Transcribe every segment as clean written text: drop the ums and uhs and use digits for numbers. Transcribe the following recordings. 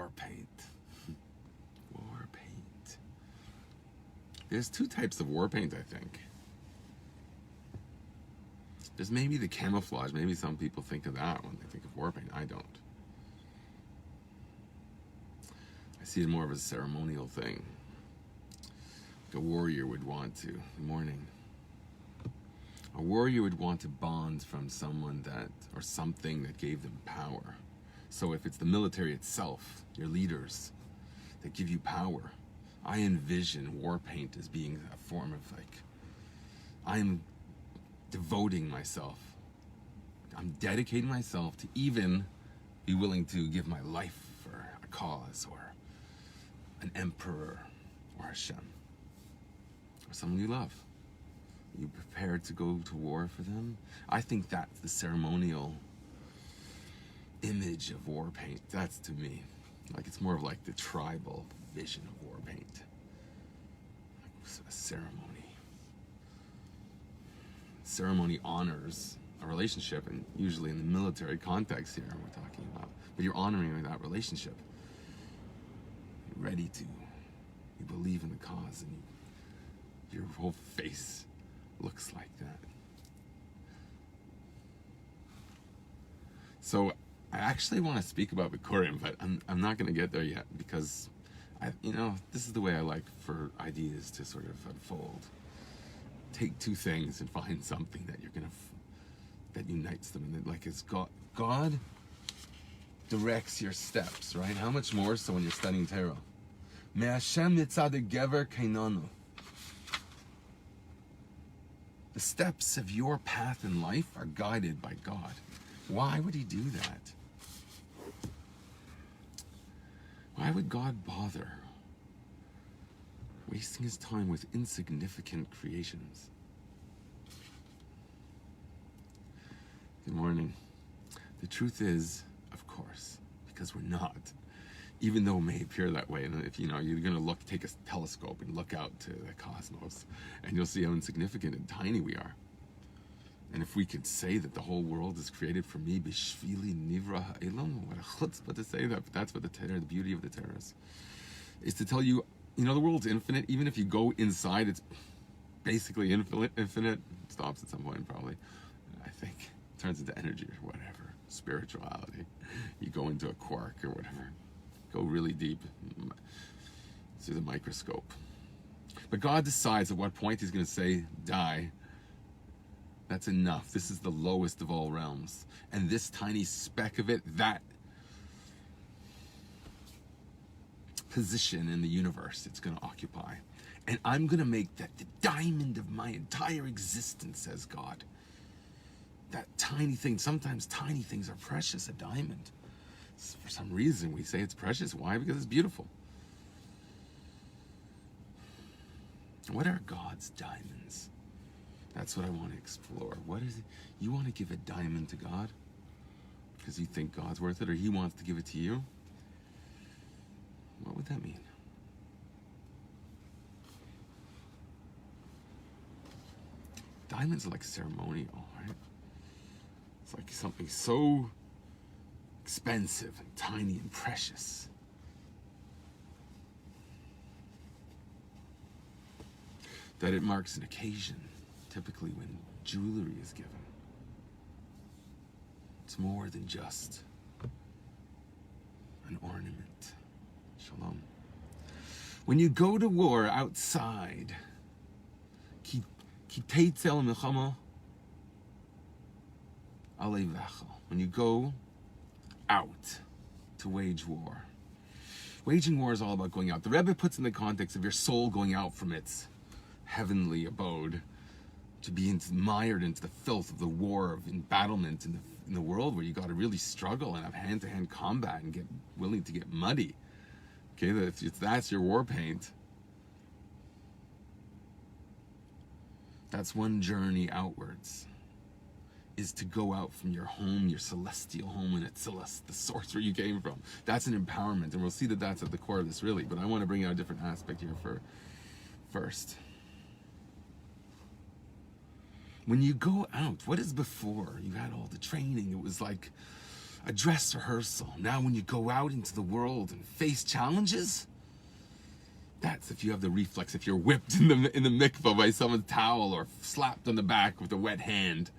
war paint. War paint. There's two types of war paint, I think. There's maybe the camouflage. Maybe some people think of that when they think of war paint. I don't. I see it more of a ceremonial thing. Like a warrior would want to. Good morning. A warrior would want to bond from someone that, or something that gave them power. So if it's the military itself, your leaders, that give you power, I envision war paint as being a form of like, I'm devoting myself. I'm dedicating myself to even be willing to give my life for a cause or an emperor or Hashem or someone you love. You prepared to go to war for them? I think that's the ceremonial image of war paint. That's to me. Like it's more of like the tribal vision of war paint. Like a ceremony. Ceremony honors a relationship, and usually in the military context here we're talking about. But you're honoring that relationship. You're ready to. You believe in the cause, and your whole face looks like that. So I actually want to speak about Bikurim, but I'm not going to get there yet because this is the way I like for ideas to sort of unfold. Take two things and find something that you're gonna that unites them, and then like it's God directs your steps, right? How much more so when you're studying Torah? Me'ashem mitzad gever kainanu. The steps of your path in life are guided by God. Why would he do that? Why would God bother wasting his time with insignificant creations? Good morning. The truth is, of course, because we're not. Even though it may appear that way, and if you're gonna take a telescope and look out to the cosmos, and you'll see how insignificant and tiny we are. And if we could say that the whole world is created for me, bishvili nivra ha'elam, what a chutzpah to say that, but that's what the beauty of the Torah is to tell you, the world's infinite. Even if you go inside, it's basically infinite. It stops at some point, probably. I think it turns into energy or whatever, spirituality. You go into a quark or whatever. Go really deep through the microscope. But God decides at what point he's going to say, die. That's enough. This is the lowest of all realms. And this tiny speck of it, that position in the universe it's going to occupy. And I'm going to make that the diamond of my entire existence, says God. That tiny thing. Sometimes tiny things are precious, a diamond. For some reason we say it's precious. Why? Because it's beautiful. What are God's diamonds? That's what I want to explore. What is it? You want to give a diamond to God because you think God's worth it, or he wants to give it to you? What would that mean? Diamonds are like ceremonial, right? It's like something so expensive and tiny and precious. That it marks an occasion, typically when jewelry is given. It's more than just an ornament. Shalom. When you go to war outside, when you go out to wage war. Waging war is all about going out. The Rebbe puts in the context of your soul going out from its heavenly abode to be mired into the filth of the war of embattlement in the world where you got to really struggle and have hand-to-hand combat and get willing to get muddy. Okay, if that's your war paint, that's one journey outwards, is to go out from your home, your celestial home, and it's the source where you came from. That's an empowerment, and we'll see that that's at the core of this really, but I want to bring out a different aspect here first. When you go out, what is before? You had all the training. It was like a dress rehearsal. Now when you go out into the world and face challenges, that's if you have the reflex, if you're whipped in the mikvah by someone's towel or slapped on the back with a wet hand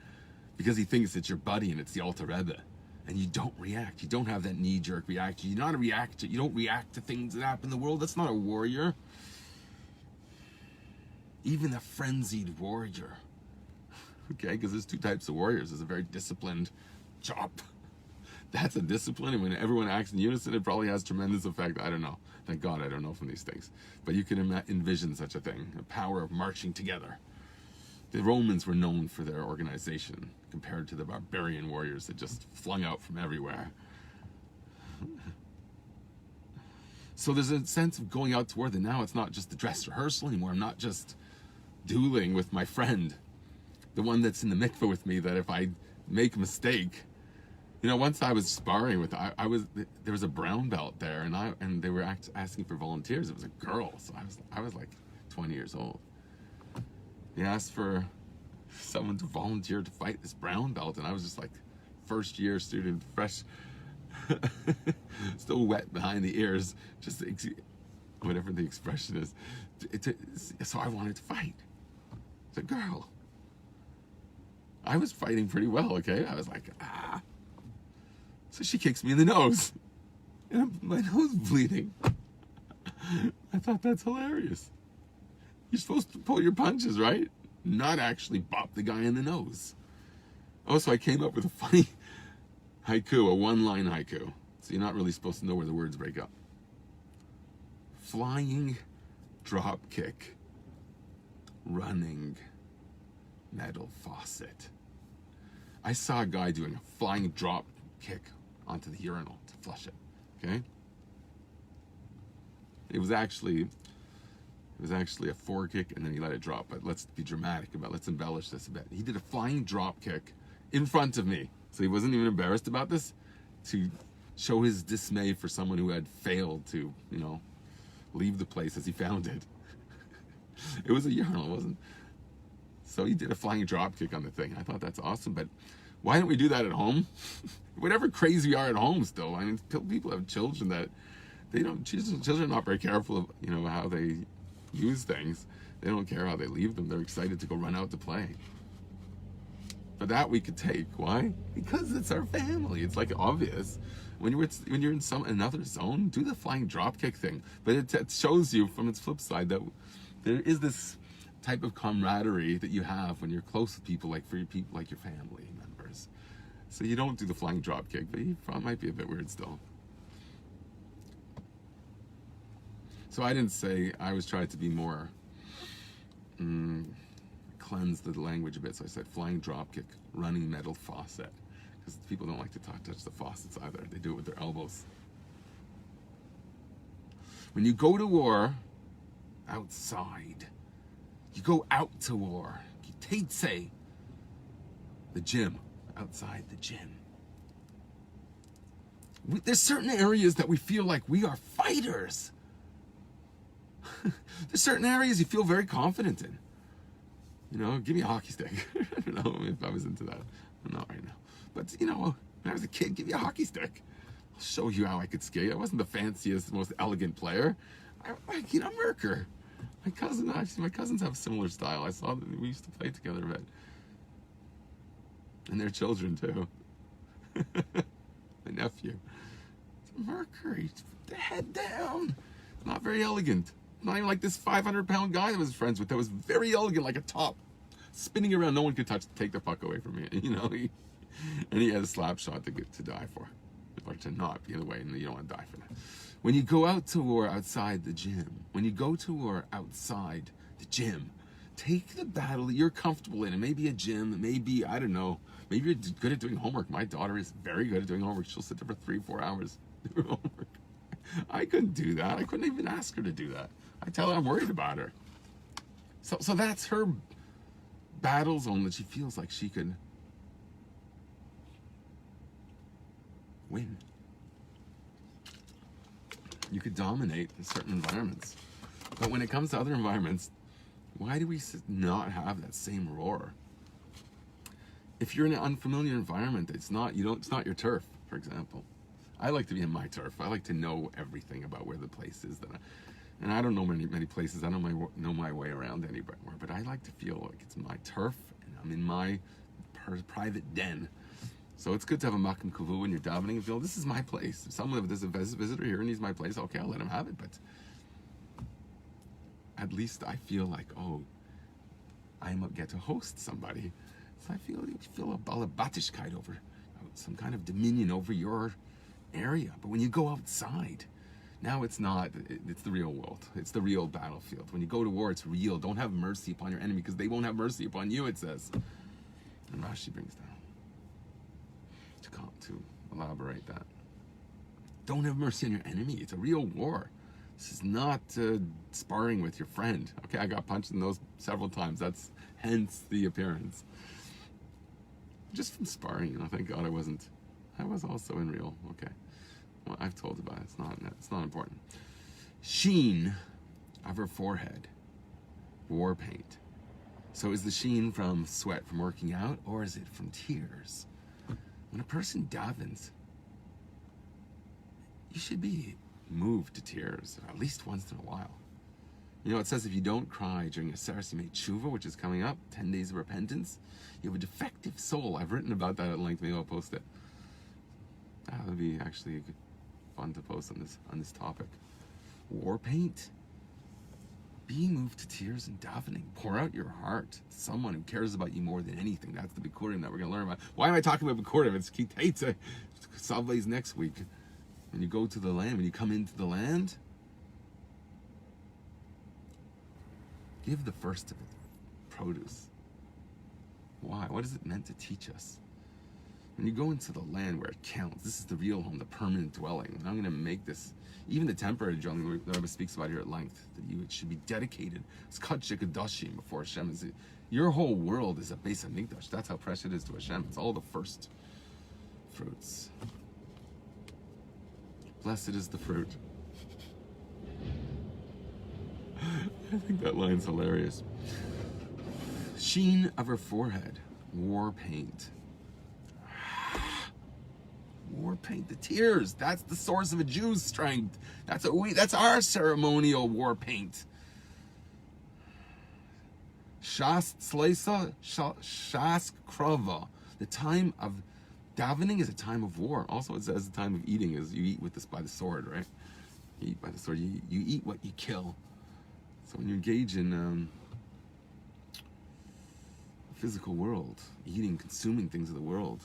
because he thinks it's your buddy and it's the Alter Rebbe, and you don't react. You don't have that knee-jerk reaction. You're not a reactor. You don't react to things that happen in the world. That's not a warrior. Even a frenzied warrior, okay, because there's two types of warriors. There's a very disciplined chop. That's a discipline, and when everyone acts in unison, it probably has tremendous effect. I don't know. Thank God I don't know from these things. But you can envision such a thing, a power of marching together. The Romans were known for their organization compared to the barbarian warriors that just flung out from everywhere. So there's a sense of going out to war that now it's not just the dress rehearsal anymore. I'm not just dueling with my friend, the one that's in the mikveh with me, that if I make a mistake, you know, once I was sparring with, there was a brown belt there, and they were asking for volunteers. It was a girl, so I was like 20 years old. They asked for someone to volunteer to fight this brown belt, and I was just like first year student, fresh, still wet behind the ears, just whatever the expression is. So I wanted to fight. It's a girl. I was fighting pretty well, okay? I was like, ah. So she kicks me in the nose, and my nose bleeding. I thought that's hilarious. You're supposed to pull your punches, right? Not actually bop the guy in the nose. Oh, so I came up with a funny haiku, a one-line haiku. So you're not really supposed to know where the words break up. Flying drop kick, running metal faucet. I saw a guy doing a flying drop kick onto the urinal to flush it, okay? It was actually a four kick, and then he let it drop. But let's be dramatic about it. Let's embellish this a bit. He did a flying drop kick in front of me. So he wasn't even embarrassed about this, to show his dismay for someone who had failed to, you know, leave the place as he found it. It was a urinal, it wasn't. So he did a flying drop kick on the thing. I thought that's awesome, but why don't we do that at home? Whatever crazy we are at home still. I mean, people have children that children are not very careful of, you know, how they use things. They don't care how they leave them. They're excited to go run out to play. But that we could take. Why? Because it's our family. It's like obvious. When you're in another zone, do the flying drop kick thing. But it shows you from its flip side that there is this type of camaraderie that you have when you're close with people, like your family members. So you don't do the flying drop kick, but you might be a bit weird still. So I didn't say, I was trying to be more, cleanse the language a bit. So I said flying drop kick, running metal faucet. Because people don't like to touch the faucets either. They do it with their elbows. When you go to war outside, you go out to war. Say the gym, outside the gym. There's certain areas that we feel like we are fighters. There's certain areas you feel very confident in. You know, give me a hockey stick. I don't know if I was into that. I'm not right now. But, you know, when I was a kid, give me a hockey stick. I'll show you how I could skate. I wasn't the fanciest, most elegant player. Merkur. My cousins have a similar style. I saw that we used to play together a bit. And their children, too. My nephew. Merkur, he's the head down. Not very elegant. Not even like this 500-pound guy that was friends with that was very elegant, like a top. Spinning around, no one could take the puck away from me. You know, and he had a slap shot to die for. Or to not be in the way, and you don't want to die for that. When you go out to war outside the gym, take the battle that you're comfortable in. It may be a gym, it may be, I don't know, maybe you're good at doing homework. My daughter is very good at doing homework. She'll sit there for 3-4 hours doing homework. I couldn't do that. I couldn't even ask her to do that. I tell her I'm worried about her. So that's her battle zone that she feels like she could win. You could dominate in certain environments. But when it comes to other environments, why do we not have that same roar? If you're in an unfamiliar environment, it's not your turf. for example. I like to be in my turf. I like to know everything about where the place is and I don't know many places. I don't know my way around anywhere, but I like to feel like it's my turf and I'm in my private den. So it's good to have a makom kavu when you're davening and feel this is my place. If there's a visitor here and needs my place, okay, I'll let him have it. But at least I feel like, oh, I get to host somebody. So I feel a balabatishkeit over some kind of dominion over your area. But when you go outside, now it's not, it's the real world. It's the real battlefield. When you go to war, it's real. Don't have mercy upon your enemy because they won't have mercy upon you, it says. And Rashi brings down to elaborate that. Don't have mercy on your enemy. It's a real war. This is not sparring with your friend. Okay, I got punched in those several times. That's hence the appearance. Just from sparring, thank God I was also in real. Okay. Well, I've told about it. It's not important. Sheen of her forehead. War paint. So is the sheen from sweat from working out, or is it from tears? When a person davens, you should be moved to tears at least once in a while. It says if you don't cry during a Seres Yemei Tshuva, which is coming up, 10 days of repentance, you have a defective soul. I've written about that at length. Maybe I'll post it. That would be actually fun to post on this topic. War paint. Being moved to tears and davening. Pour out your heart to someone who cares about you more than anything. That's the Bikurim that we're going to learn about. Why am I talking about Bikurim? It's Kitaitza. Savle's next week. When you go to the land, when you come into the land, give the first of it produce. Why? What is it meant to teach us? When you go into the land where it counts, this is the real home, the permanent dwelling. And I'm going to make this, even the temporary dwelling, the Rebbe speaks about here at length, that it should be dedicated. It's Kadshe Kadashim before Hashem. Your whole world is a Beis Hamikdash. That's how precious it is to Hashem. It's all the first fruits. Blessed is the fruit. I think that line's hilarious. Sheen of her forehead. War paint. War paint, the tears. That's the source of a Jew's strength. That's our ceremonial war paint. Shas Tzleisa, Shas Krova. The time of davening is a time of war. Also, it says the time of eating is you eat by the sword, right? You eat by the sword. You eat what you kill. So when you engage in the physical world, eating, consuming things of the world,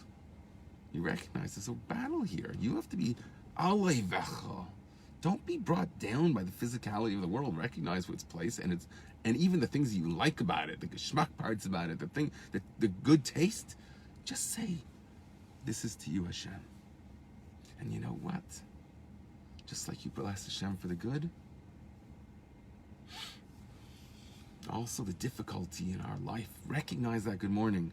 you recognize there's a battle here. You have to be aleivecha. Don't be brought down by the physicality of the world. Recognize its place and even the things you like about it, the geschmack parts about it, the good taste. Just say, this is to you, Hashem. And you know what? Just like you bless Hashem for the good, also the difficulty in our life. Recognize that. Good morning.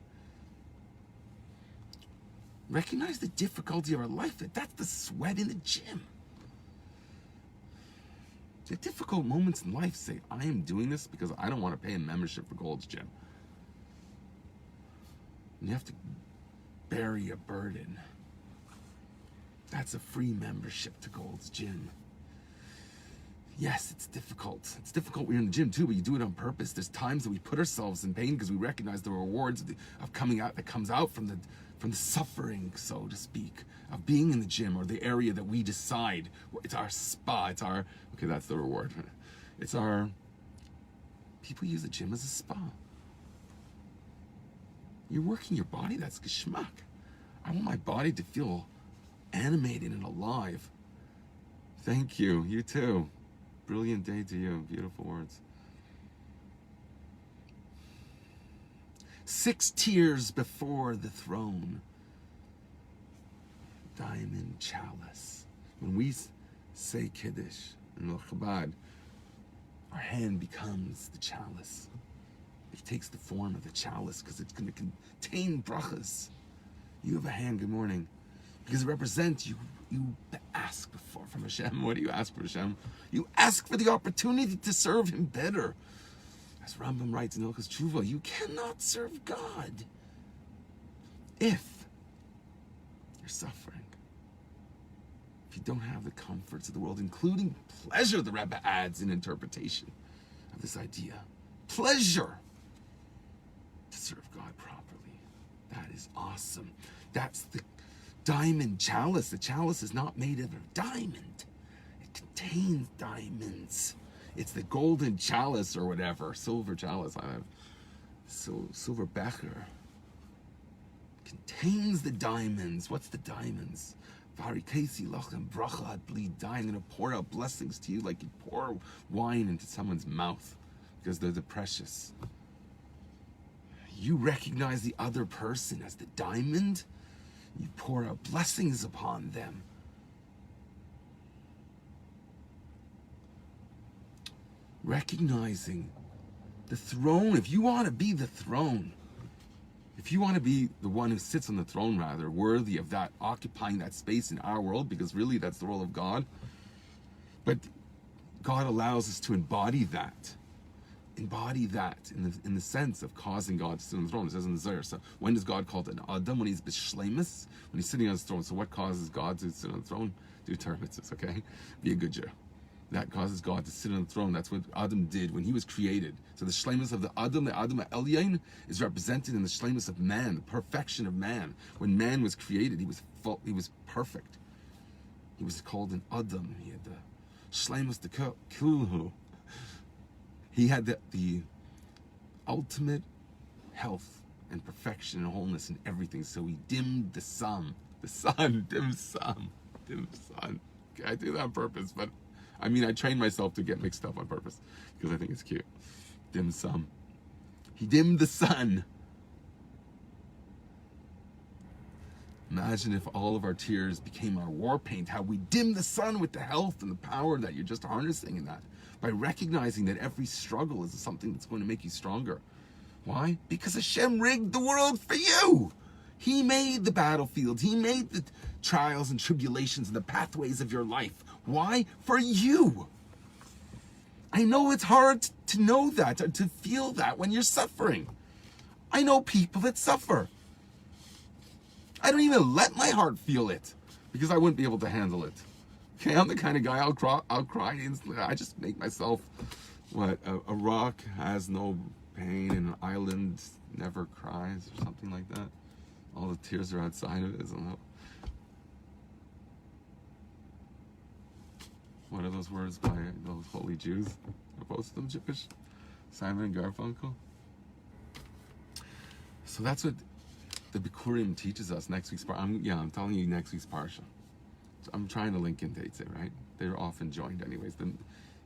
Recognize the difficulty of our life. That's the sweat in the gym. The difficult moments in life, say, I am doing this because I don't want to pay a membership for Gold's Gym. And you have to bury a burden. That's a free membership to Gold's Gym. Yes, it's difficult. It's difficult when you're in the gym too, but you do it on purpose. There's times that we put ourselves in pain because we recognize the rewards of coming out that comes out from the suffering, so to speak, of being in the gym or the area that we decide. It's our spa. Okay, that's the reward. People use the gym as a spa. You're working your body, that's geschmack. I want my body to feel animated and alive. Thank you. You too. Brilliant day to you. Beautiful words. 6 tears before the throne. Diamond chalice. When we say Kiddush in Chabad, our hand becomes the chalice. It takes the form of the chalice because it's going to contain brachas. You have a hand, good morning, because it represents you ask from Hashem. What do you ask for Hashem? You ask for the opportunity to serve Him better. As Rambam writes in Hilchos Tshuva, you cannot serve God if you're suffering. if you don't have the comforts of the world, including pleasure, the Rebbe adds in interpretation of this idea. Pleasure to serve God properly. That is awesome. That's the diamond chalice. The chalice is not made of a diamond. It contains diamonds. It's the golden chalice or whatever, silver chalice. I have silver becher. Contains the diamonds. What's the diamonds? Varikesi lachem bracha ad bli dain. I'm going to pour out blessings to you like you pour wine into someone's mouth because they're the precious. You recognize the other person as the diamond. You pour out blessings upon them. Recognizing the throne. If you want to be the throne, if you want to be the one who sits on the throne, rather, worthy of that, occupying that space in our world, because really that's the role of God. But God allows us to embody that. Embody that in the sense of causing God to sit on the throne. It says in the Zohar. So when does God call it an Adam? When he's b'shleimus, when he's sitting on his throne. So what causes God to sit on the throne? Do Torah mitzvahs, okay? Be a good Jew. That causes God to sit on the throne. That's what Adam did when he was created. So the shleimus of the Adam Elyon, is represented in the shleimus of man, the perfection of man. When man was created, he was perfect. He was called an Adam. He had the shleimus, the kulhu. He had the ultimate health and perfection and wholeness in everything. So he dimmed the sun. Dim sun. Okay, I do that on purpose, but I mean, I train myself to get mixed up on purpose because I think it's cute. Dim sum. He dimmed the sun. Imagine if all of our tears became our war paint, how we dim the sun with the health and the power that you're just harnessing in that. By recognizing that every struggle is something that's going to make you stronger. Why? Because Hashem rigged the world for you. He made the battlefield. He made the trials and tribulations and the pathways of your life. Why? For you. I know it's hard to know that, to feel that when you're suffering. I know people that suffer. I don't even let my heart feel it because I wouldn't be able to handle it. Okay, I'm the kind of guy I'll cry instantly. I just make myself a rock has no pain and an island never cries or something like that. All the tears are outside of it, isn't it? What are those words by those holy Jews? Are both of them Jewish? Simon and Garfunkel? So that's what the Bikurim teaches us next week's parsha. I'm telling you next week's parsha. So I'm trying to link in dates, right? They're often joined anyways.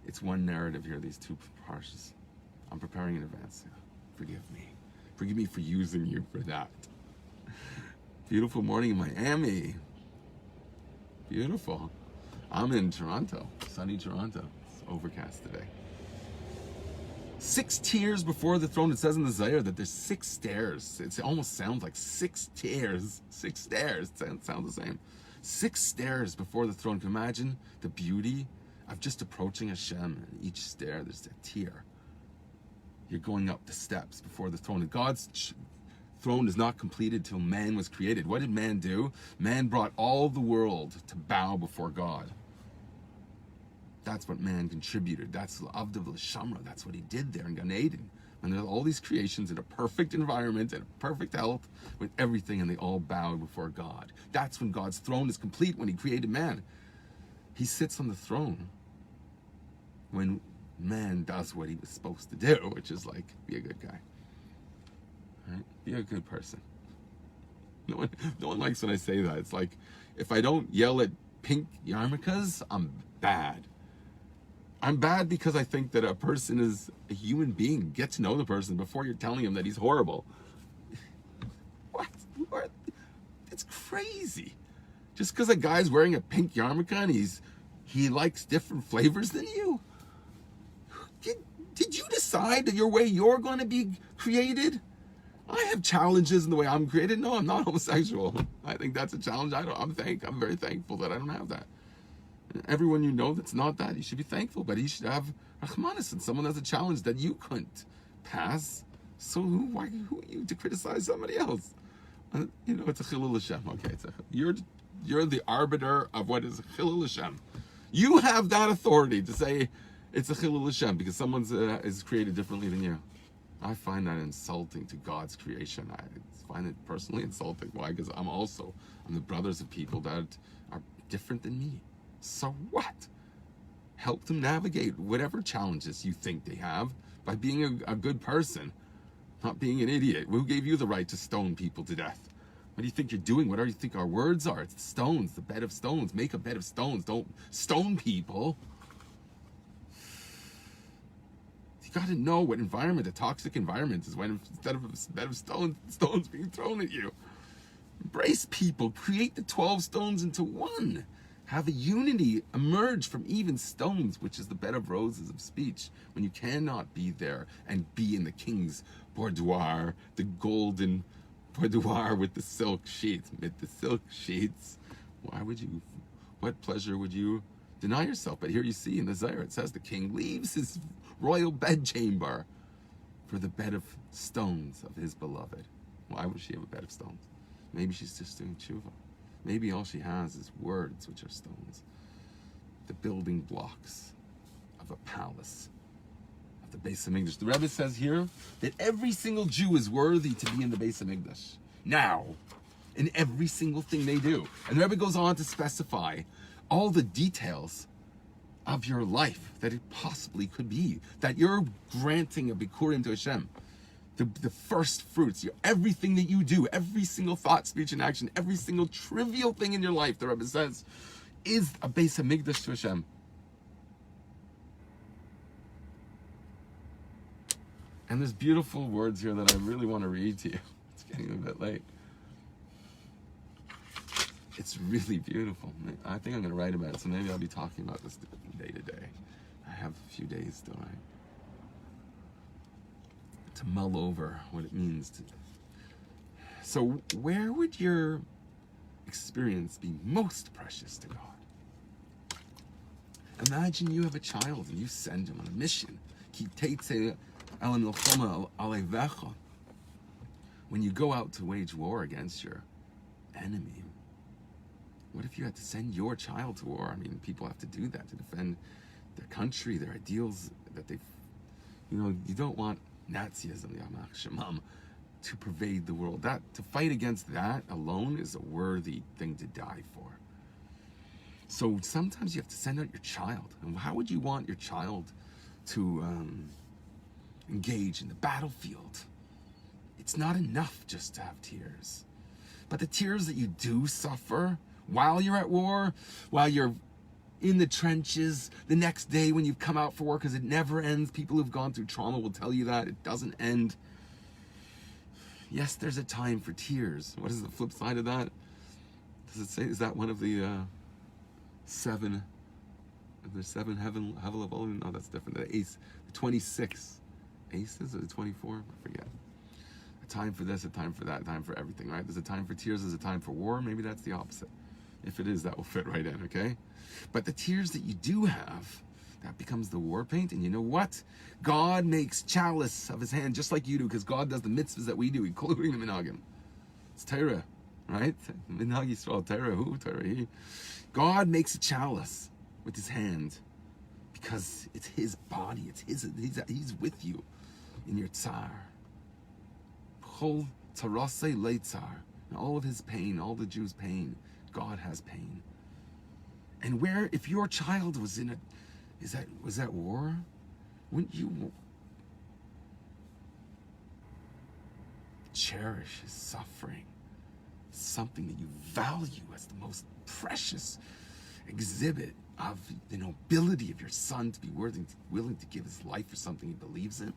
It's one narrative here, these two parshas. I'm preparing in advance. Yeah. Forgive me. Forgive me for using you for that. Beautiful morning in Miami. Beautiful. I'm in Toronto, sunny Toronto. It's overcast today. 6 tiers before the throne. It says in the Zohar that there's 6 stairs. It almost sounds like 6 tiers. 6 stairs. It sounds the same. 6 stairs before the throne. Can you imagine the beauty of just approaching Hashem? And each stair, there's a tier. You're going up the steps before the throne. And God's throne is not completed till man was created. What did man do? Man brought all the world to bow before God. That's what man contributed. That's Avdav L'Shamra. That's what he did there in Gan Eden. And there's all these creations in a perfect environment and perfect health with everything, and they all bowed before God. That's when God's throne is complete, when he created man. He sits on the throne when man does what he was supposed to do, which is like, be a good guy. Right? Be a good person. No one likes when I say that. It's like, if I don't yell at pink yarmulkes, I'm bad. I'm bad because I think that a person is a human being. Get to know the person before you're telling him that he's horrible. What? It's crazy. Just because a guy's wearing a pink yarmulke and he likes different flavors than you? Did you decide that your way you're going to be created? I have challenges in the way I'm created. No, I'm not homosexual. I think that's a challenge. I'm very thankful that I don't have that. Everyone you know that's not that, you should be thankful, but you should have Rahmanis, and someone has a challenge that you couldn't pass. So who are you to criticize somebody else? It's a chilul Hashem. Okay, you're You're the arbiter of what is Chilul Hashem. You have that authority to say it's a Chilul Hashem because someone is created differently than you. I find that insulting to God's creation. I find it personally insulting. Why? Because I'm the brothers of people that are different than me. So what? Help them navigate whatever challenges you think they have by being a good person, not being an idiot. Who gave you the right to stone people to death? What do you think you're doing? What do you think our words are? It's stones, the bed of stones. Make a bed of stones. Don't stone people. You got to know what environment, a toxic environment is when instead of a bed of stones being thrown at you. Embrace people. Create the 12 stones into one. Have a unity emerge from even stones, which is the bed of roses of speech, when you cannot be there and be in the king's boudoir, the golden boudoir with the silk sheets. With the silk sheets, what pleasure would you deny yourself? But here you see in the Zohar, it says the king leaves his royal bedchamber for the bed of stones of his beloved. Why would she have a bed of stones? Maybe she's just doing tshuva. Maybe all she has is words, which are stones. The building blocks of a palace, of the Beis HaMikdash. The Rebbe says here that every single Jew is worthy to be in the Beis HaMikdash. Now, in every single thing they do. And the Rebbe goes on to specify all the details of your life that it possibly could be. That you're granting a bikurim to Hashem. The first fruits, everything that you do, every single thought, speech, and action, every single trivial thing in your life, the Rebbe says, is a Beis HaMikdash to Hashem. And there's beautiful words here that I really want to read to you. It's getting a bit late. It's really beautiful. I think I'm going to write about it, so maybe I'll be talking about this day to day. I have a few days, don't I? To mull over what it means to. So where would your experience be most precious to God? Imagine you have a child and you send him on a mission. When you go out to wage war against your enemy, what if you had to send your child to war? I mean, people have to do that to defend their country, their ideals that they've, you don't want Nazism, to pervade the world. That to fight against that alone is a worthy thing to die for. So sometimes you have to send out your child. And how would you want your child to engage in the battlefield? It's not enough just to have tears. But the tears that you do suffer while you're at war, while you're in the trenches, the next day when you've come out for war, because it never ends. People who've gone through trauma will tell you that. It doesn't end. Yes, there's a time for tears. What is the flip side of that? Does it say, is that one of the seven? There's seven heaven of Olim? No, that's different. The ace, the 26 aces, or the 24? I forget. A time for this, a time for that, a time for everything, right? There's a time for tears, there's a time for war. Maybe that's the opposite. If it is, that will fit right in, okay? But the tears that you do have, that becomes the war paint. And you know what? God makes chalice of his hand just like you do, because God does the mitzvahs that we do, including the minhagim. It's Torah, right? Minhag Yisrael, Torah, who? Torah, he. God makes a chalice with his hand because it's his body. It's he's with you in your tsar. Chol tarasei leitzar. And all of his pain, all the Jews' pain, God has pain. And where, if your child was in was that war, wouldn't you cherish his suffering? Something that you value as the most precious exhibit of the nobility of your son to be willing to give his life for something he believes in.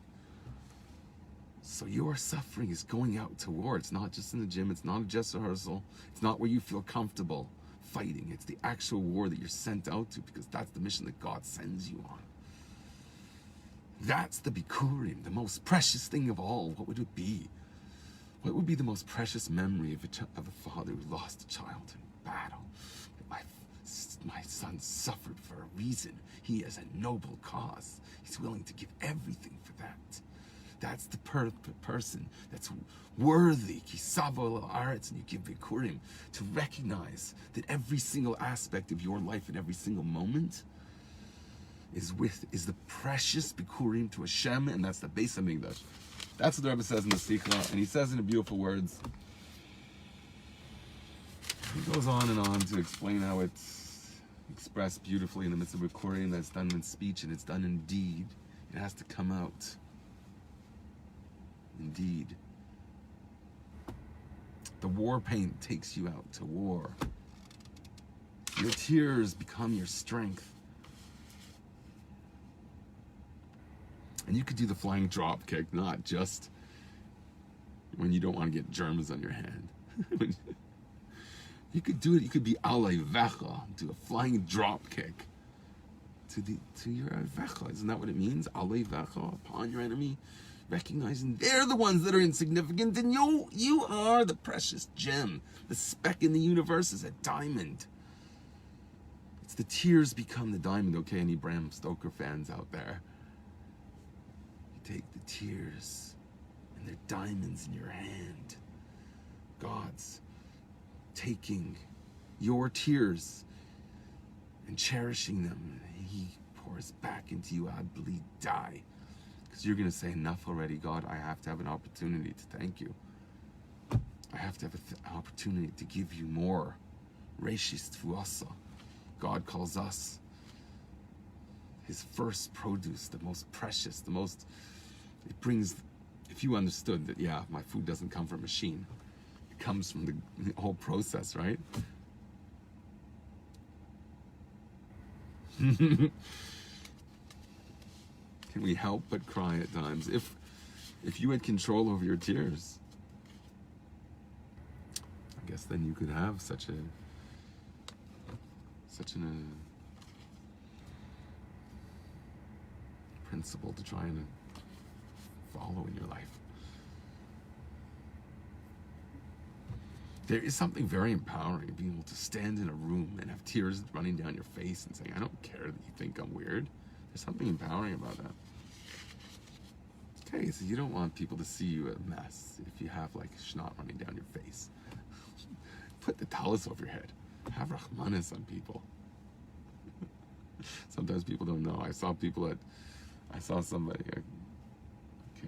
So your suffering is going out to war. It's not just in the gym. It's not a dress rehearsal. It's not where you feel comfortable fighting. It's the actual war that you're sent out to, because that's the mission that God sends you on. That's the bikurim, the most precious thing of all. What would it be? What would be the most precious memory of a father who lost a child in battle? My son suffered for a reason. He has a noble cause. He's willing to give everything for that. That's the person that's worthy, kisavo aretz, and you give bikurim, to recognize that every single aspect of your life and every single moment is the precious bikurim to Hashem, and that's the Beis Hamikdash. That's what the Rebbe says in the Sikha, and he says in the beautiful words. He goes on and on to explain how it's expressed beautifully in the midst of bikurim, that's done in speech and it's done in deed. It has to come out. Indeed. The war paint takes you out to war. Your tears become your strength. And you could do the flying drop kick, not just when you don't want to get germs on your hand. You could do it, you could be alei vecha, do a flying drop kick to your vecha. Isn't that what it means? Alei vecha, upon your enemy, recognizing they're the ones that are insignificant, and you are the precious gem. The speck in the universe is a diamond. It's the tears become the diamond. Okay, any Bram Stoker fans out there? You take the tears, and they're diamonds in your hand. God's taking your tears and cherishing them, and he pours back into you ad bleed die. Because you're going to say, enough already, God. I have to have an opportunity to thank you. I have to have an opportunity to give you more. Reishis tfuasa. God calls us his first produce, the most precious, the most, it brings, if you understood that, yeah, my food doesn't come from a sheen, it comes from the whole process, right? Can we help but cry at times? If you had control over your tears, I guess then you could have such an principle to try and follow in your life. There is something very empowering being able to stand in a room and have tears running down your face and saying, I don't care that you think I'm weird. There's something empowering about that. Okay, so you don't want people to see you a mess if you have like snot running down your face. Put the chalice over your head. Have rachmanis on people. Sometimes people don't know. I saw somebody. Okay,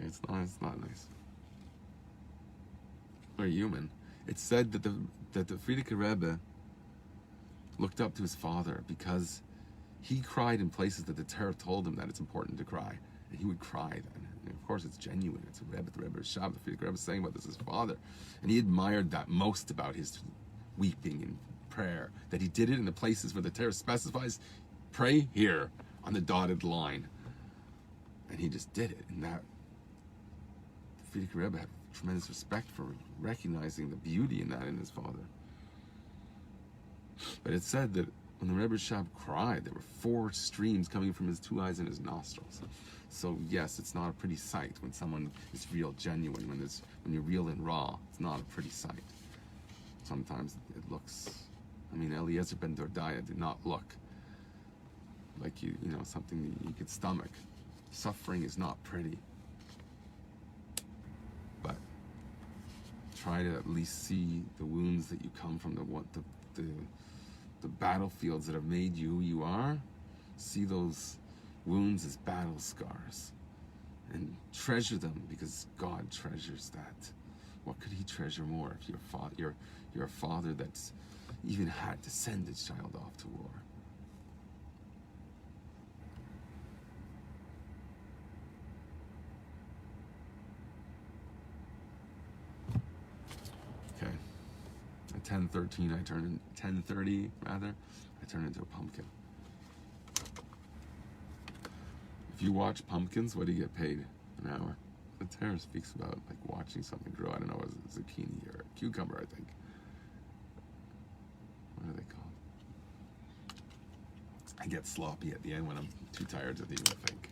it's not nice. We're human. It's said that the Frierdiker Rebbe looked up to his father because he cried in places that the Torah told him that it's important to cry, and he would cry then. And of course, it's genuine. It's a Rebbe, the Rebbe Shab. The Frierdiker Rebbe is saying about this his father, and he admired that most about his weeping and prayer, that he did it in the places where the Torah specifies, pray here on the dotted line, and he just did it. And that the Frierdiker Rebbe had tremendous respect for recognizing the beauty in that in his father. But it said that when the Rebbe Shab cried, there were 4 streams coming from his 2 eyes and his nostrils. So yes, it's not a pretty sight when someone is real genuine, when you're real and raw. It's not a pretty sight. Sometimes it looks, Eliezer ben Dordaya did not look like something that you could stomach. Suffering is not pretty. But try to at least see the wounds that you come from, the battlefields that have made you who you are. See those wounds as battle scars and treasure them, because God treasures that. What could he treasure more if you're a father that's even had to send his child off to war? Okay. At 10:30 I turn into a pumpkin. If you watch pumpkins, what do you get paid an hour? The Torah speaks about like watching something grow. I don't know, a zucchini or a cucumber, I think. What are they called? I get sloppy at the end when I'm too tired to even think.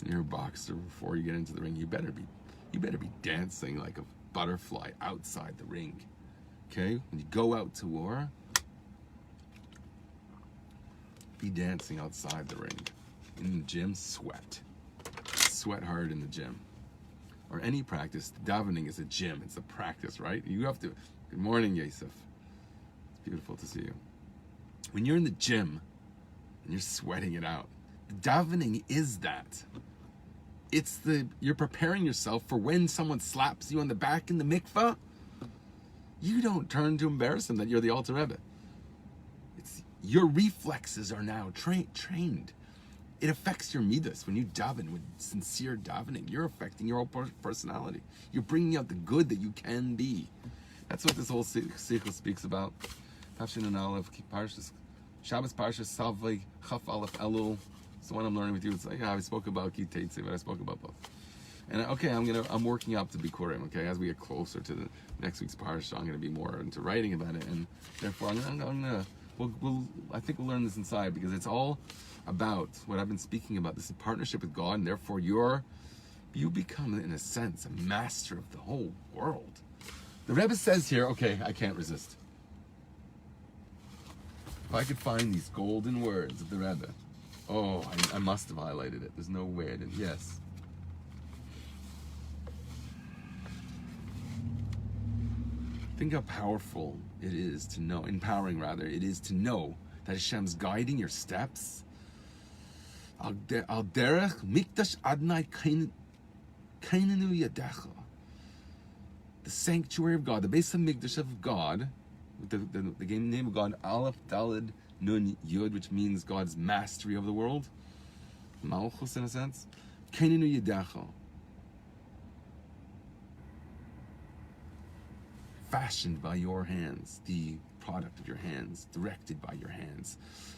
You're a boxer, before you get into the ring, you better be dancing like a butterfly outside the ring. Okay? When you go out to war, be dancing outside the ring. In the gym, sweat. sweat hard in the gym, or any practice. Davening is a gym. It's a practice, right? You have to. Good morning, Yosef. It's beautiful to see you. When you're in the gym and you're sweating it out, davening is that. You're preparing yourself for when someone slaps you on the back in the mikvah. You don't turn to embarrass them that you're the Alter Rebbe. Your reflexes are now trained. It affects your midas when you daven with sincere davening. You're affecting your whole personality. You're bringing out the good that you can be. That's what this whole sikha speaks about. Tafshin and Aleph, Shabbos Parshas Savli, Chaf Aleph Elul. It's the one I'm learning with you. It's like, I spoke about Ki Teitze, but I spoke about both. And okay, I'm working up to Bikurim. Okay, as we get closer to the next week's parsha, I'm going to be more into writing about it, and therefore I think we'll learn this inside, because it's all about what I've been speaking about. This is partnership with God, and therefore you become, in a sense, a master of the whole world. The Rebbe says here, okay, I can't resist. If I could find these golden words of the Rebbe, I must have highlighted it. There's no way I didn't. Yes. Think how powerful it is to know, empowering rather, it is to know that Hashem's guiding your steps. Al derech mikdash adnai kainenu yadecha. The sanctuary of God, the base of Mikdash of God, the name of God, Aleph Daled Nun Yud, which means God's mastery of the world. Malchus, in a sense. Kainenu yadecha. Fashioned by your hands, the product of your hands, directed by your hands.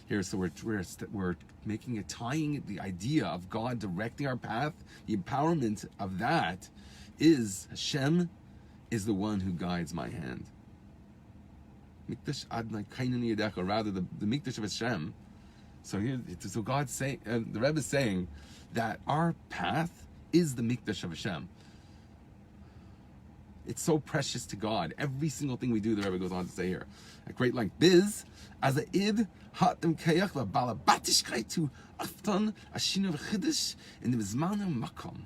Here, so we're making tying the idea of God directing our path. The empowerment of that is Hashem is the one who guides my hand. Mikdash Adnai Kainani Yadecha, rather the Mikdash of Hashem. So God's saying, the Rebbe is saying that our path is the Mikdash of Hashem. It's so precious to God. Every single thing we do, the Rebbe goes on to say here, at great length. Biz, as a id, hatem kayach, balabatish to afton, ashinu v'chidish, in the mizmanu makom.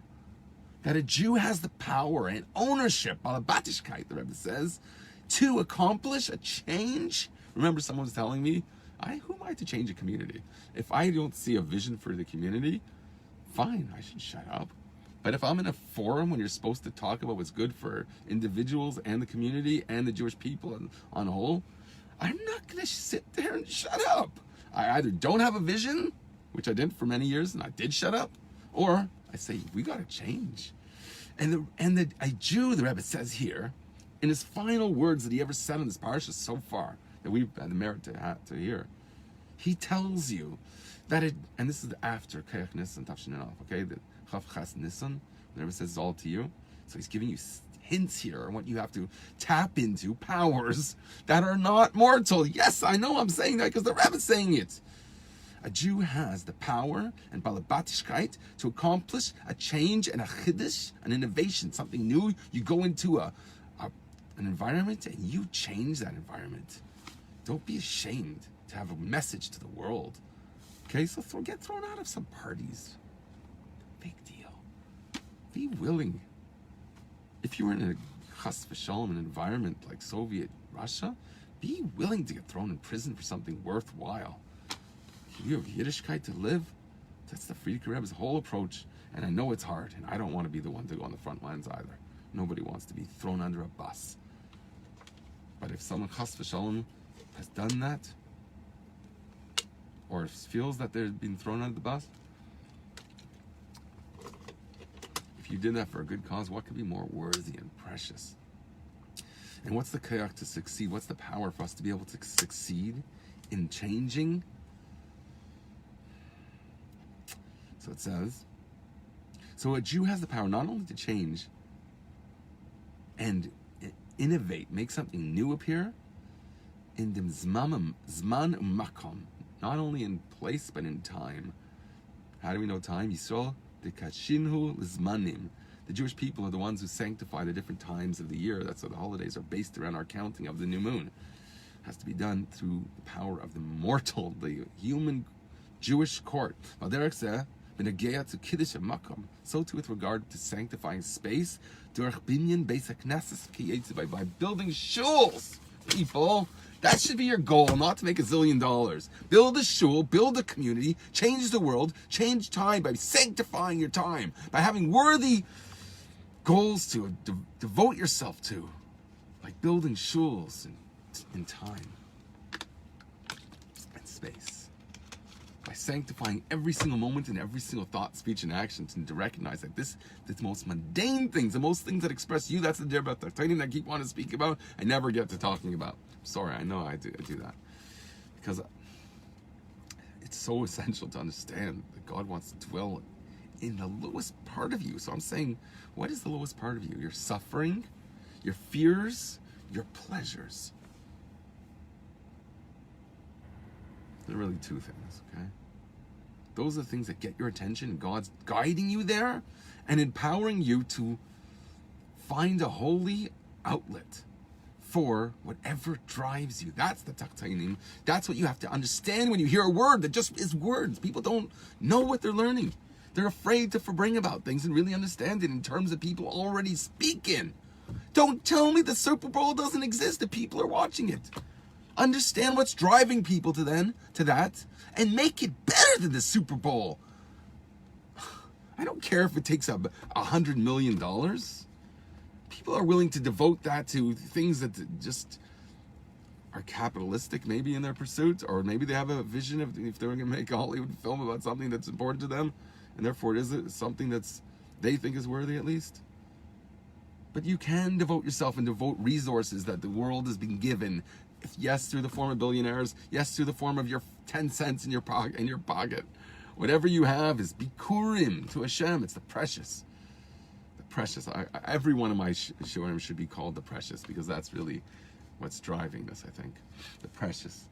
That a Jew has the power and ownership, balabatish, the Rebbe says, to accomplish a change. Remember, someone was telling me, who am I to change a community? If I don't see a vision for the community, fine, I should shut up. But if I'm in a forum when you're supposed to talk about what's good for individuals and the community and the Jewish people on a whole, I'm not going to sit there and shut up. I either don't have a vision, which I did for many years, and I did shut up, or I say, we got to change. And a Jew, the Rebbe says here, in his final words that he ever said in this parasha so far, that we've had the merit to hear, he tells you that and this is after Kayach Nisan Tafshin Alef, okay, the Chav Chas Nisan, whenever it says it's all to you. So he's giving you hints here on what you have to tap into, powers that are not mortal. Yes, I know I'm saying that because the Rebbe's saying it. A Jew has the power and balabatishkeit to accomplish a change and a chiddush, an innovation, something new. You go into an environment and you change that environment. Don't be ashamed to have a message to the world. Okay, so get thrown out of some parties. Big deal. Be willing. If you were in a chas v'shalom, an environment like Soviet Russia, be willing to get thrown in prison for something worthwhile. You have Yiddishkeit to live. That's the Frierdiker Rebbe's whole approach. And I know it's hard, and I don't want to be the one to go on the front lines either. Nobody wants to be thrown under a bus. But if someone chas v'shalom has done that, or feels that they're being thrown under the bus, if you did that for a good cause, what could be more worthy and precious? And what's the kayak to succeed? What's the power for us to be able to succeed in changing? So it says, so a Jew has the power not only to change and innovate, make something new appear, in the zman u'makom, not only in place but in time. How do we know time? Yisrael dekashinhu l'zmanim. The Jewish people are the ones who sanctify the different times of the year. That's why the holidays are based around our counting of the new moon. It has to be done through the power of the mortal, the human Jewish court. b'negeya to kiddush hamakom, so too with regard to sanctifying space, durch binyan beis haknesses by building shuls. People, that should be your goal, not to make $1 zillion. Build a shul, build a community, change the world, change time by sanctifying your time, by having worthy goals to devote yourself to, like building shuls in time and space. By sanctifying every single moment and every single thought, speech, and action, to recognize that the most mundane things, the most things that express you, that's the dear about the thing that I keep wanting to speak about, I never get to talking about. Sorry, I know I do that. Because it's so essential to understand that God wants to dwell in the lowest part of you. So I'm saying, what is the lowest part of you? Your suffering, your fears, your pleasures. They're really two things, okay? Those are the things that get your attention. God's guiding you there and empowering you to find a holy outlet for whatever drives you. That's the taktainim. That's what you have to understand when you hear a word that just is words. People don't know what they're learning. They're afraid to bring about things and really understand it in terms of people already speaking. Don't tell me the Super Bowl doesn't exist if people are watching it. Understand what's driving people to that, and make it better than the Super Bowl. I don't care if it takes up $100 million. People are willing to devote that to things that just are capitalistic, maybe in their pursuit, or maybe they have a vision of if they're going to make a Hollywood film about something that's important to them, and therefore it is something that's they think is worthy at least. But you can devote yourself and devote resources that the world has been given. Yes, through the form of billionaires. Yes, through the form of your 10 cents in your pocket. Whatever you have is bikurim to Hashem. It's the precious. The precious. Every one of my shiurim should be called the precious, because that's really what's driving this, I think. The precious.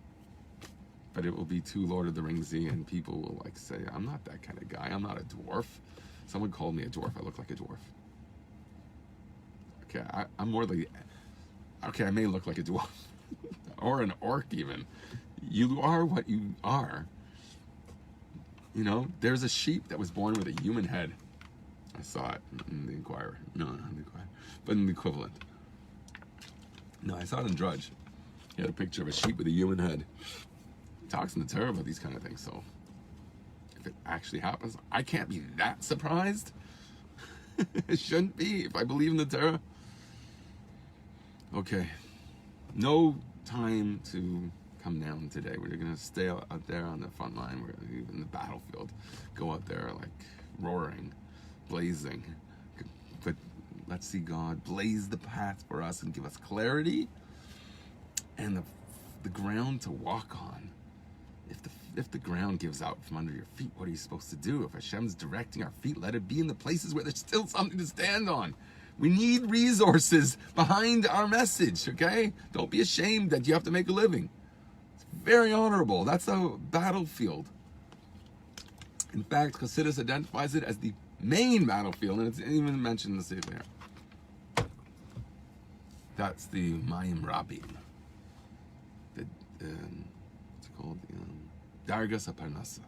But it will be too Lord of the Rings-y, and people will like say, I'm not that kind of guy. I'm not a dwarf. Someone called me a dwarf. I look like a dwarf. Okay, I'm more like... Okay, I may look like a dwarf. Or an orc even. You are what you are. You know, there's a sheep that was born with a human head. I saw it in the Inquirer. No, not in the Inquirer. But in the equivalent. No, I saw it in Drudge. He had a picture of a sheep with a human head. He talks in the Torah about these kind of things, so if it actually happens, I can't be that surprised. It shouldn't be, if I believe in the Torah. Okay. No time to come down today. We're going to stay out there on the front line. We're going to in the battlefield. Go out there like roaring, blazing. But let's see God blaze the path for us and give us clarity and the ground to walk on. If the ground gives out from under your feet, what are you supposed to do? If Hashem's directing our feet, let it be in the places where there's still something to stand on. We need resources behind our message, okay? Don't be ashamed that you have to make a living. It's very honorable. That's a battlefield. In fact, Chassidus identifies it as the main battlefield, and it's even mentioned in the Sefer here. That's the Mayim Rabim. What's it called? Dargas HaParnasa.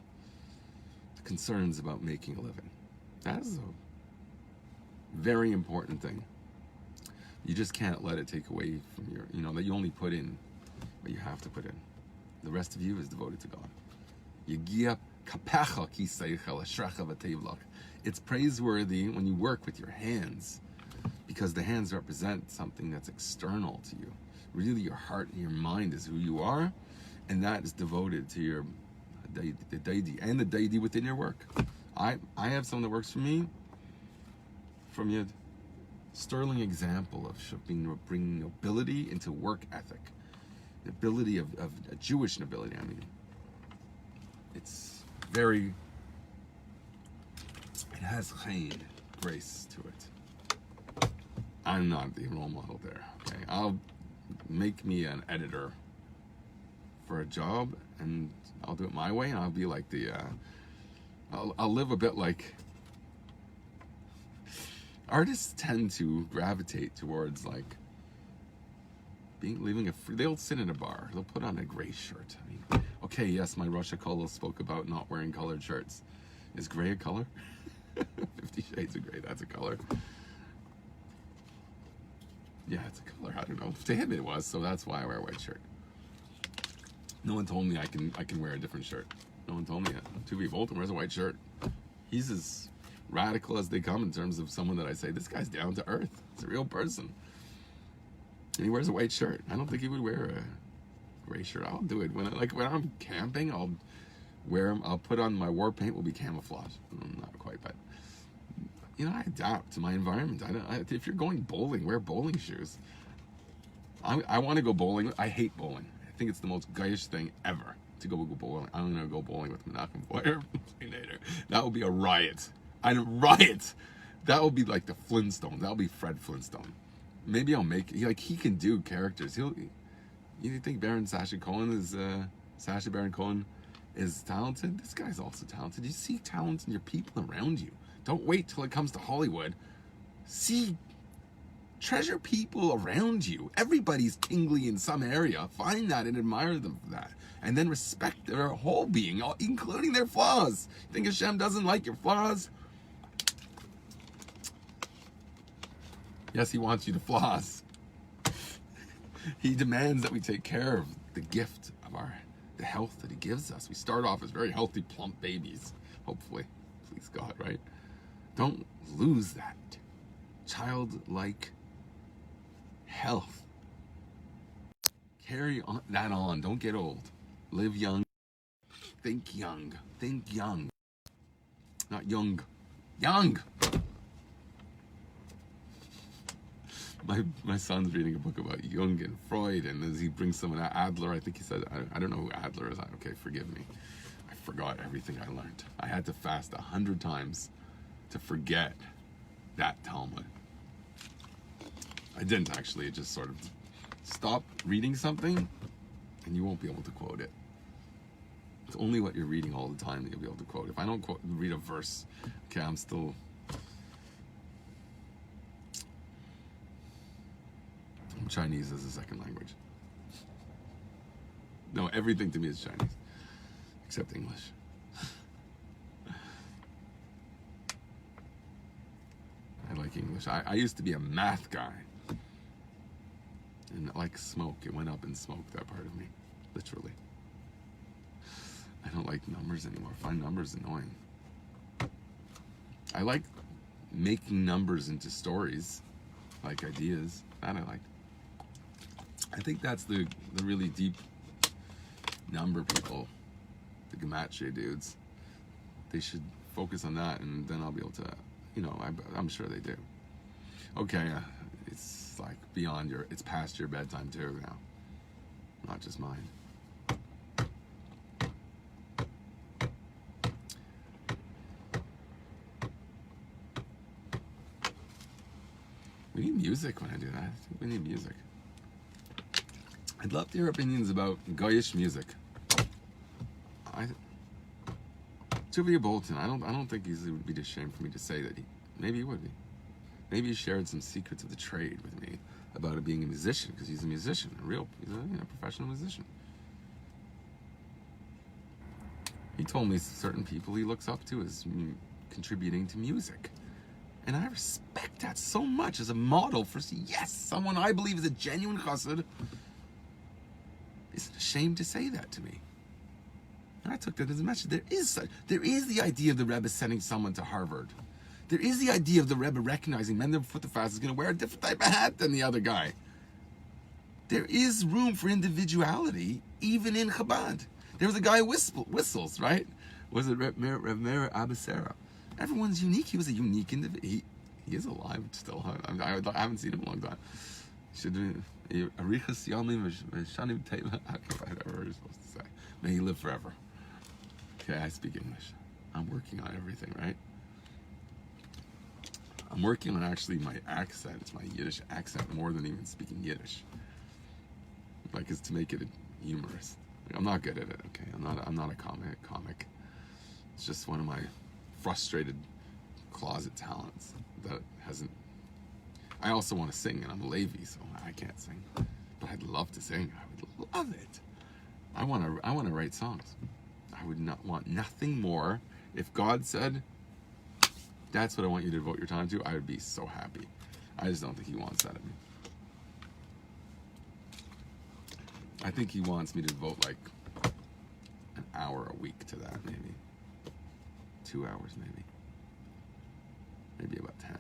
The concerns about making a living. That is a very important thing. You just can't let it take away from your, that you only put in what you have to put in. The rest of you is devoted to God. It's praiseworthy when you work with your hands, because the hands represent something that's external to you. Really, your heart and your mind is who you are, and that is devoted to your the deity and the deity within your work. I have someone that works for me from your sterling example of bringing nobility into work ethic, the ability of a Jewish nobility. I mean, it's very, it has chayim, grace to it. I'm not the role model there. Okay, I'll make me an editor for a job, and I'll do it my way, and I'll be like I'll live a bit like artists tend to gravitate towards like they'll sit in a bar, they'll put on a gray shirt. I mean, okay, yes, my Rosh Hashanah spoke about not wearing colored shirts. Is gray a color? 50 Shades of Gray, that's a color. Yeah, it's a color. I don't know. To him it was, so that's why I wear a white shirt. No one told me I can wear a different shirt. No one told me it. Tuvi Bolton wears a white shirt. He's as radical as they come in terms of someone that I say, this guy's down to earth. It's a real person. And he wears a white shirt. I don't think he would wear a gray shirt. I'll do it when I'm camping. I'll wear them. I'll put on my war paint. Will be camouflage. Not quite, but you know, I adapt to my environment. If you're going bowling, wear bowling shoes. I want to go bowling. I hate bowling. I think it's the most guyish thing ever to go bowling. I'm gonna go bowling with Menachem Boyer. That would be a riot. Riot. That would be like the Flintstones. That would be Fred Flintstone. Maybe I'll make he can do characters. You think Sacha Baron Cohen is talented? This guy's also talented. You see talent in your people around you. Don't wait till it comes to Hollywood. Treasure people around you. Everybody's kingly in some area. Find that and admire them for that. And then respect their whole being, including their flaws. You think Hashem doesn't like your flaws? Yes, he wants you to floss. He demands that we take care of the gift of the health that he gives us. We start off as very healthy, plump babies. Hopefully. Please God, right? Don't lose that childlike health. Carry that on. Don't get old. Live young. Think young. Think young. Not young. Young! My son's reading a book about Jung and Freud, and as he brings someone out, Adler, I think he said, I don't know who Adler is. Okay, forgive me. I forgot everything I learned. I had to fast 100 times to forget that Talmud. I didn't actually. It just sort of stop reading something and you won't be able to quote it. It's only what you're reading all the time that you'll be able to quote. If I don't read a verse, okay, I'm Chinese as a second language. No, everything to me is Chinese, except English. I like English. I used to be a math guy. And like smoke, it went up in smoke, that part of me, literally. I don't like numbers anymore. I find numbers annoying. I like making numbers into stories, like ideas. That I like. I think that's the really deep number people, the gematria dudes. They should focus on that, and then I'll be able to, I'm sure they do. Okay, it's like it's past your bedtime too now, not just mine. We need music when I do that. I think we need music. I'd love to hear opinions about Goyish music. Tuvi Bolton, I don't think it would be ashamed for me to say that maybe he would be. Maybe he shared some secrets of the trade with me about it being a musician, because he's a musician, he's a professional musician. He told me certain people he looks up to as contributing to music. And I respect that so much as a model for, someone I believe is a genuine chassid isn't ashamed to say that to me. And I took that as a message. There is the idea of the Rebbe sending someone to Harvard. There is the idea of the Rebbe recognizing Mendel Futterfast is going to wear a different type of hat than the other guy. There is room for individuality, even in Chabad. There was a guy who whistles, right? Was it Reb Meir Abasera? Everyone's unique. He was a unique individual. He is alive still. I haven't seen him in a long time. Arichas Yamim Shanim Teva. Whatever you're supposed to say. May he live forever. Okay, I speak English. I'm working on everything, right? I'm working on actually my accent, my Yiddish accent, more than even speaking Yiddish. Is to make it humorous. I'm not good at it. Okay, I'm not a comic. It's just one of my frustrated closet talents that hasn't. I also want to sing, and I'm a Levi, so I can't sing. But I'd love to sing. I would love it. I want to write songs. I would not want nothing more If God said, that's what I want you to devote your time to, I would be so happy. I just don't think he wants that of me. I think he wants me to devote like an hour a week to that, maybe. 2 hours, maybe. Maybe about 10.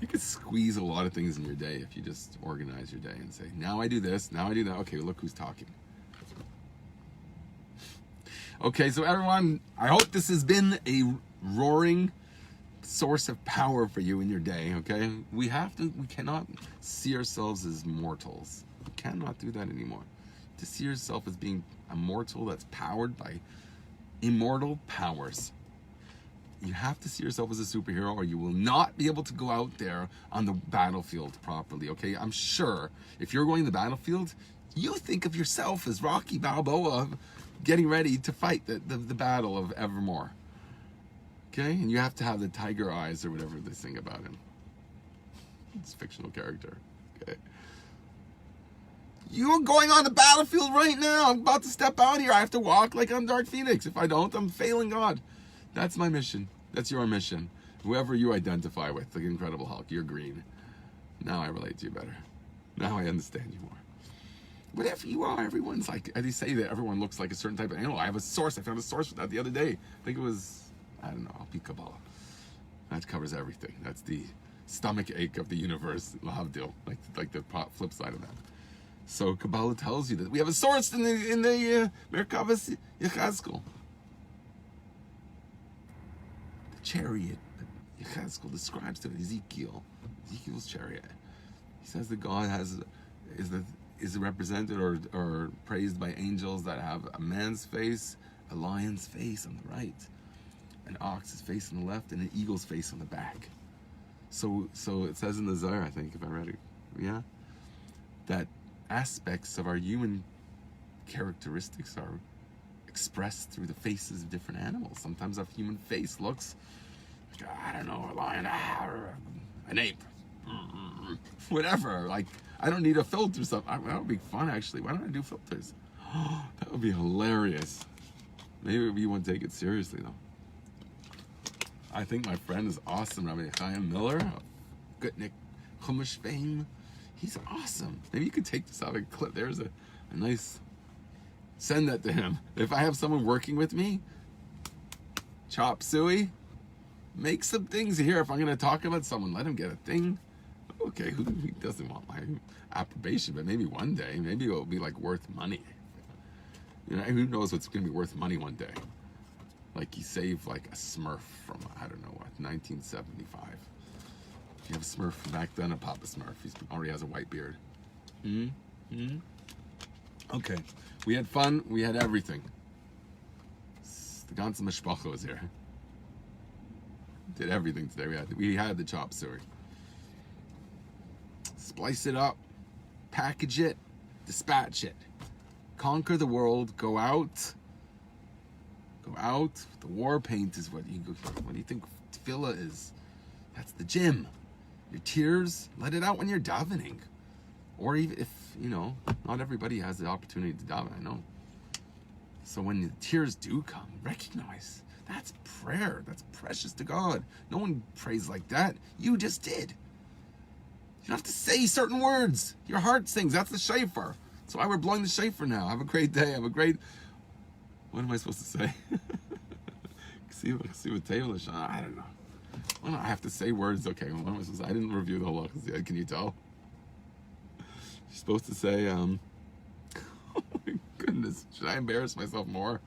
You could squeeze a lot of things in your day if you just organize your day and say, now I do this, now I do that. Okay, look who's talking. Okay, so everyone, I hope this has been a roaring source of power for you in your day, okay? We cannot see ourselves as mortals. We cannot do that anymore. To see yourself as being a mortal that's powered by immortal powers. You have to see yourself as a superhero, or you will not be able to go out there on the battlefield properly, okay? I'm sure if you're going to the battlefield, you think of yourself as Rocky Balboa getting ready to fight the battle of Evermore, okay? And you have to have the tiger eyes or whatever they sing about him. It's a fictional character, okay? You're going on the battlefield right now. I'm about to step out here. I have to walk like I'm Dark Phoenix. If I don't, I'm failing God. That's my mission. That's your mission. Whoever you identify with, the Incredible Hulk, you're green. Now I relate to you better. Now I understand you more. Whatever you are, everyone's like, they say that everyone looks like a certain type of animal. I have a source. I found a source for that the other day. I think it was, I don't know, I'll be Kabbalah. That covers everything. That's the stomach ache of the universe, Lahavdil, like the flip side of that. So Kabbalah tells you that we have a source in the Merkavas Yechazkel. The chariot that Yechazkel describes to Ezekiel's chariot. He says that God is represented or praised by angels that have a man's face, a lion's face on the right, an ox's face on the left, and an eagle's face on the back. So it says in the Zohar, I think, if I read it, yeah, that aspects of our human characteristics are expressed through the faces of different animals. Sometimes a human face looks like, I don't know, a lion, or an ape, whatever. Like, I don't need a filter. That would be fun, actually. Why don't I do filters? That would be hilarious. Maybe you won't take it seriously, though. I think my friend is awesome, Rabbi Chaim Miller of Gutnick Chumash fame. He's awesome. Maybe you could take this out of a clip. There's a nice, send that to him. If I have someone working with me, chop suey, make some things here. If I'm going to talk about someone, let him get a thing. Okay, who doesn't want my approbation? But maybe one day, maybe it'll be like worth money. You know, who knows what's going to be worth money one day? Like he saved like a Smurf from, I don't know what, 1975. You have a Smurf from back then, a Papa Smurf. He already has a white beard. Okay, we had fun. We had everything. The ganze Mishpacha was here. Did everything today. We had the chop suey. Splice it up, package it, dispatch it. Conquer the world. Go out. Go out. The war paint is what do you think tefillah is? That's the gym. Your tears, let it out when you're davening. Or even if, not everybody has the opportunity to daven, I know. So when the tears do come, recognize that's prayer. That's precious to God. No one prays like that. You just did. You don't have to say certain words. Your heart sings. That's the shofar. That's why we're blowing the shofar now. Have a great day. What am I supposed to say? See what table is on. I don't know. Well, I have to say words. Okay, well, what am I supposed to say? I didn't review the whole lot. Can you tell? You're supposed to say, oh my goodness, should I embarrass myself more?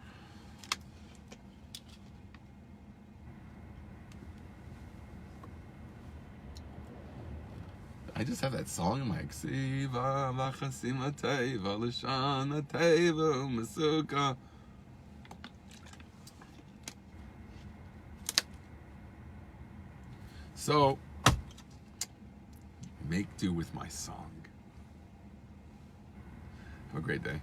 I just have that song in my Ksiva v'chasim teva l'shan teva u'mesuka. So, make do with my song. Have a great day.